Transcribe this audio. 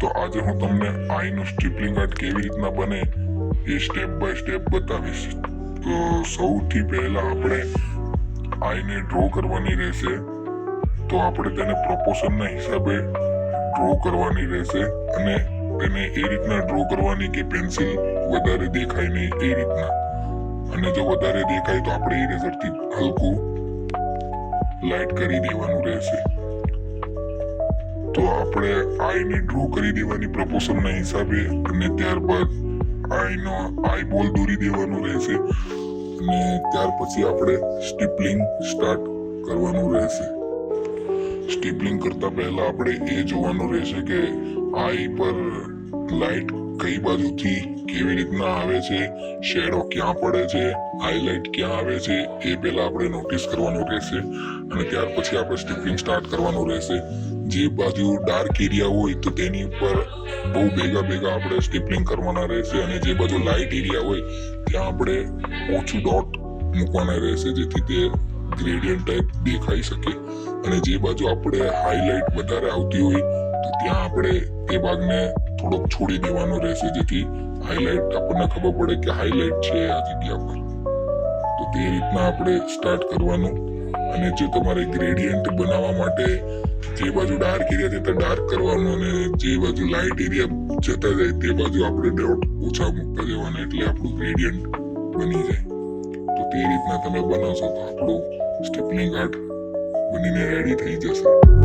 તો આજે હું તમને આઈનું સ્ટ્રીપલિંગ આર્ટ કેવી રીતના બને એ સ્ટેપ બાય સ્ટેપ બતાવીશ। તો સૌથી પહેલા આપણે આઈને ડ્રો કરવાની રહેશે। તો આપણે તેને પ્રોપોર્શનના હિસાબે ડ્રો કરવાની રહેશે અને તેને એ રીતના ડ્રો કરવાની કે પેન્સિલ વધારે દેખાય નહીં એ રીતના। અને જો વધારે દેખાય તો આપણે ઇરેઝરથી હલકું લાઇટ કરી દેવાનું રહેશે। તો આપણે આઈને ડ્રો કરી દેવાની પ્રોપોર્શનના હિસાબે અને ત્યારબાદ આઈનો આઈબોલ દોરી દેવાનું રહેશે અને ત્યાર પછી આપણે સ્ટીપલિંગ સ્ટાર્ટ કરવાનું રહેશે। સ્ટીપલિંગ કરતા પહેલા આપણે એ જોવાનું રહેશે કે આઈ પર લાઇટ કઈ બાજુથી કેવી રીતના આવે છે, શેડો ક્યાં પડે છે, હાઇલાઇટ ક્યાં આવે છે એ પહેલા આપણે નોટિસ કરવાનું રહેશે અને ત્યાર પછી આપણે સ્ટીપલિંગ સ્ટાર્ટ કરવાનું રહેશે। જે બાજુ ડાર્ક એરિયા હોય તો તેની ઉપર બહુ ભેગા આપણે સ્ટીપલિંગ કરવાના રહેશે અને જે બાજુ લાઇટ એરિયા હોય ત્યાં આપણે ઓછું ડોટ મૂકવાના રહેશે જેથી તે ગ્રેડિયન્ટ ટાઈપ દેખાઈ શકે। અને જે બાજુ આપણે હાઇલાઇટ વધારે આવતી હોય તો ત્યાં આપણે તે ભાગને થોડોક છોડી દેવાનો રહેશે જેથી હાઇલાઇટ આપણને ખબર પડે કે હાઇલાઇટ છે આ જગ્યા પર। તો તે રીતના આપણે સ્ટાર્ટ કરવાનું અને જો તમારે ગ્રેડિયન્ટ બનાવવા માટે જે બાજુ ડાર્ક એરિયા છે તે ડાર્ક કરવાનું અને જે બાજુ લાઇટ એરિયા જતા જાય તે બાજુ આપણે ડોટ ઓછા મૂકતા જવાના એટલે આપણું ગ્રેડિયન્ટ બની જાય। તો તે રીતના તમે બનાવશો તો આપણું સ્ટીપલિંગ આર્ટ બનીને રેડી થઈ જશે।